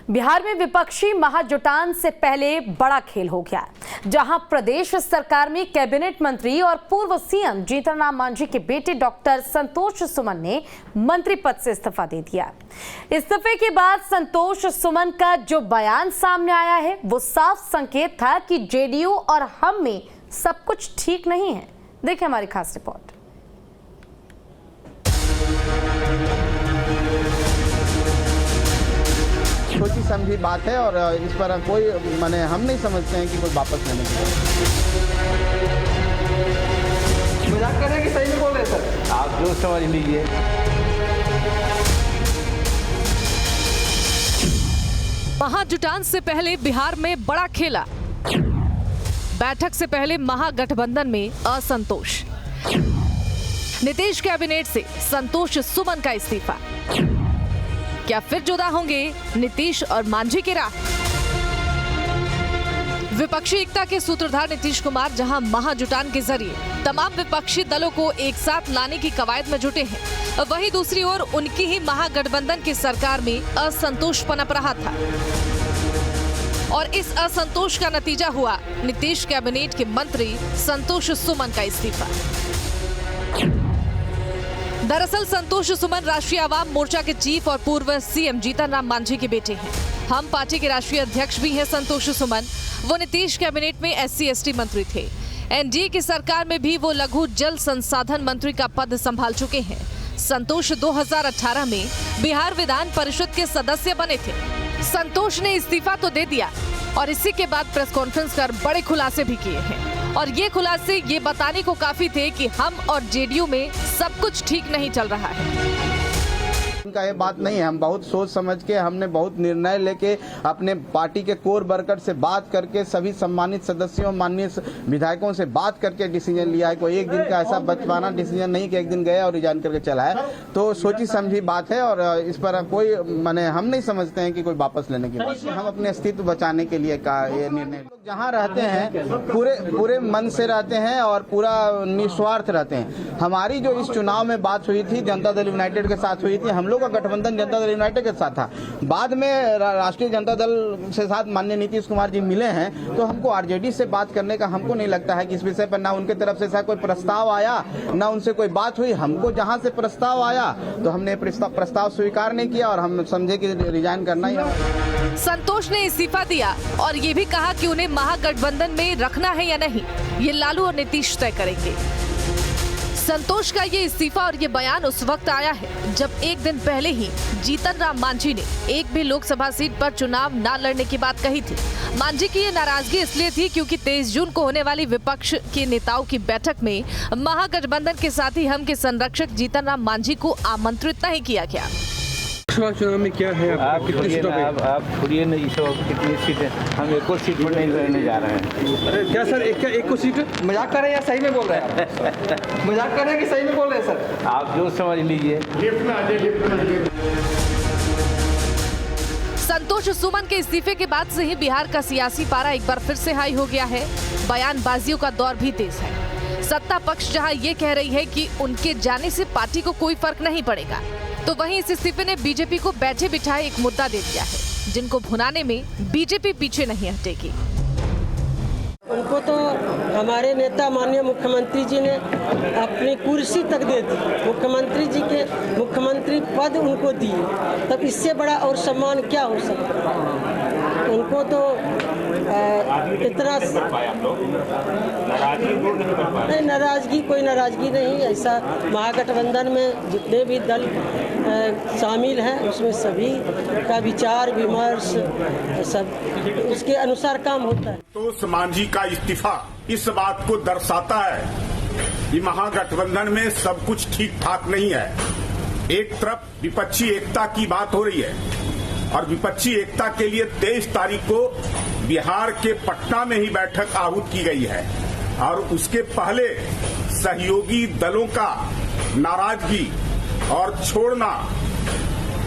बिहार में विपक्षी महाजुटान से पहले बड़ा खेल हो गया, जहां प्रदेश सरकार में कैबिनेट मंत्री और पूर्व सीएम जीतन राम मांझी के बेटे डॉक्टर संतोष सुमन ने मंत्री पद से इस्तीफा दे दिया। इस्तीफे के बाद संतोष सुमन का जो बयान सामने आया है वो साफ संकेत था कि जेडीयू और हम में सब कुछ ठीक नहीं है। देखिए हमारी खास रिपोर्ट। सोची समझी बात है और इस पर कोई हम नहीं समझते हैं कि कोई वापस लेने की। मजाक कर रहे हैं कि सही में बोल रहे हैं सर? आप जो समझ लीजिए। महाजुटान से पहले बिहार में बड़ा खेला। बैठक से पहले महागठबंधन में असंतोष। नीतीश कैबिनेट से संतोष सुमन का इस्तीफा। क्या फिर जुदा होंगे नीतीश और मांझी के राह? विपक्षी एकता के सूत्रधार नीतीश कुमार जहां महाजुटान के जरिए तमाम विपक्षी दलों को एक साथ लाने की कवायद में जुटे हैं, वहीं दूसरी ओर उनकी ही महागठबंधन की सरकार में असंतोष पनप रहा था और इस असंतोष का नतीजा हुआ नीतीश कैबिनेट के मंत्री संतोष सुमन का इस्तीफा। दरअसल संतोष सुमन राष्ट्रीय आवाम मोर्चा के चीफ और पूर्व सीएम जीतन राम मांझी के बेटे हैं। हम पार्टी के राष्ट्रीय अध्यक्ष भी हैं संतोष सुमन। वो नीतीश कैबिनेट में SC/ST मंत्री थे। एनडीए की सरकार में भी वो लघु जल संसाधन मंत्री का पद संभाल चुके हैं। संतोष 2018 में बिहार विधान परिषद के सदस्य बने थे। संतोष ने इस्तीफा तो दे दिया और इसी के बाद प्रेस कॉन्फ्रेंस कर बड़े खुलासे भी किए हैं और ये खुलासे ये बताने को काफी थे कि हम और जेडीयू में सब कुछ ठीक नहीं चल रहा है। इनका ये बात नहीं है। हम बहुत सोच समझ के हमने बहुत निर्णय लेके अपने पार्टी के कोर वर्कर से बात करके सभी सम्मानित सदस्यों माननीय विधायकों से बात करके डिसीजन लिया है। कोई एक दिन का ऐसा बचपना डिसीजन नहीं कि एक दिन गया और रिजाइन करके चला है। तो सोची समझी बात है और इस पर कोई हम नहीं समझते हैं कि कोई वापस लेने की बात। हम अपने अस्तित्व बचाने के लिए का ये निर्णय। जहाँ रहते हैं पूरे मन से रहते हैं और पूरा निस्वार्थ रहते हैं। हमारी जो इस चुनाव में बात हुई थी जनता दल यूनाइटेड के साथ हुई थी। हम लोग का गठबंधन जनता दल यूनाइटेड के साथ था। बाद में राष्ट्रीय जनता दल से साथ माननीय नीतीश कुमार जी मिले हैं तो हमको आरजेडी से बात करने का हमको नहीं लगता है कि इस विषय पर ना उनके तरफ से ऐसा कोई प्रस्ताव आया ना उनसे कोई बात हुई। हमको जहां से प्रस्ताव आया तो हमने प्रस्ताव स्वीकार नहीं किया और हम समझे कि रिजाइन करना ही है। संतोष ने इस्तीफा दिया और ये भी कहा कि उन्हें महागठबंधन में रखना है या नहीं ये लालू और नीतीश तय करेंगे। संतोष का ये इस्तीफा और ये बयान उस वक्त आया है जब एक दिन पहले ही जीतन राम मांझी ने एक भी लोकसभा सीट पर चुनाव न लड़ने की बात कही थी। मांझी की ये नाराजगी इसलिए थी क्योंकि 23 जून को होने वाली विपक्ष के नेताओं की बैठक में महागठबंधन के साथी हम के संरक्षक जीतन राम मांझी को आमंत्रित नहीं किया गया। चुनाव में क्या है आप छोड़िए ना, कितनी सीटें हम एक और सीट पर नहीं लड़ने जा रहे हैं। अरे क्या सर एक को सीट? मजाक कर रहे हैं या सही में बोल रहे हैं? मजाक कर रहे हैं कि सही में बोल रहे हैं सर? आप जो समझ लीजिए। संतोष सुमन के इस्तीफे के बाद से ही बिहार का सियासी पारा एक बार फिर से हाई हो गया है। बयानबाजियों का दौर भी तेज है। सत्ता पक्ष जहां ये कह रही है कि उनके जाने से पार्टी को कोई फर्क नहीं पड़ेगा, तो वहीं इस इस्तीफे ने बीजेपी को बैठे बिठाए एक मुद्दा दे दिया है जिनको भुनाने में बीजेपी पीछे नहीं हटेगी। उनको तो हमारे नेता माननीय मुख्यमंत्री जी ने अपनी कुर्सी तक दे दी। मुख्यमंत्री जी के मुख्यमंत्री पद उनको दिए, तब इससे बड़ा और सम्मान क्या हो सकता है? उनको तो इतना नहीं, नाराजगी कोई नाराजगी नहीं। ऐसा महागठबंधन में जितने भी दल शामिल हैं उसमें सभी का विचार विमर्श सब उसके अनुसार काम होता है। तो मांझी का इस्तीफा इस बात को दर्शाता है कि महागठबंधन में सब कुछ ठीक ठाक नहीं है। एक तरफ विपक्षी एकता की बात हो रही है और विपक्षी एकता के लिए 23 तारीख को बिहार के पटना में ही बैठक आहूत की गई है और उसके पहले सहयोगी दलों का नाराजगी और छोड़ना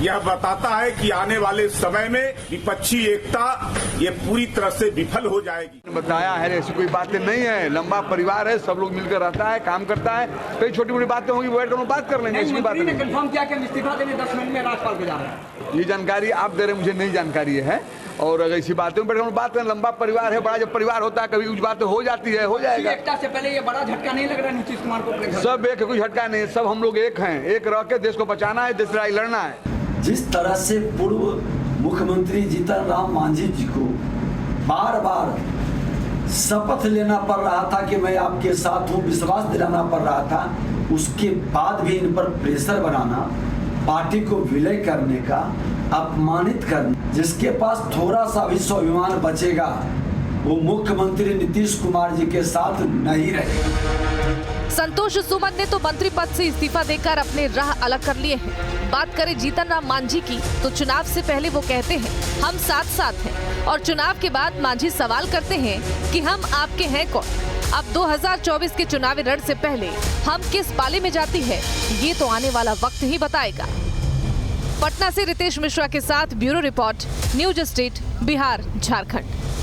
यह बताता है कि आने वाले समय में विपक्षी एकता ये पूरी तरह से विफल हो जाएगी। बताया है ऐसी कोई बातें नहीं है, लंबा परिवार है, सब लोग मिलकर रहता है, काम करता है। कई छोटी मोटी बातें होंगी बैठ कर बात कर लेंगे। इसकी बात नहीं। कंफर्म किया कि इस्तीफा देने 10 मिनट में राज्यपाल को जा रहे हैं। ये जानकारी आप दे रहे हैं, मुझे नहीं जानकारी है। और अगर इसी बातें में बैठ कर बात करें, लंबा परिवार है, बड़ा जब परिवार होता है कभी कुछ बातें हो जाती है, हो जाएगा। एकता से पहले ये बड़ा झटका नहीं लग रहा नीतीश कुमार को? सब एक, कोई झटका नहीं, सब हम लोग एक हैं, एक रह के देश को बचाना है, देश लड़ाई लड़ना है। जिस तरह से पूर्व मुख्यमंत्री जीतन राम मांझी जी को बार बार शपथ लेना पड़ रहा था कि मैं आपके साथ हूँ, विश्वास दिलाना पड़ रहा था, उसके बाद भी इन पर प्रेशर बनाना, पार्टी को विलय करने का, अपमानित करना, जिसके पास थोड़ा सा भी स्वाभिमान बचेगा वो मुख्यमंत्री नीतीश कुमार जी के साथ नहीं रहेगा। संतोष सुमन ने तो मंत्री पद से इस्तीफा देकर अपने राह अलग कर लिए हैं। बात करें जीतन राम मांझी की तो चुनाव से पहले वो कहते हैं हम साथ साथ हैं, और चुनाव के बाद मांझी सवाल करते हैं कि हम आपके हैं कौन। अब 2024 के चुनावी रण से पहले हम किस पाले में जाती है ये तो आने वाला वक्त ही बताएगा। पटना से रितेश मिश्रा के साथ bureau report, news state, Bihar, Jharkhand.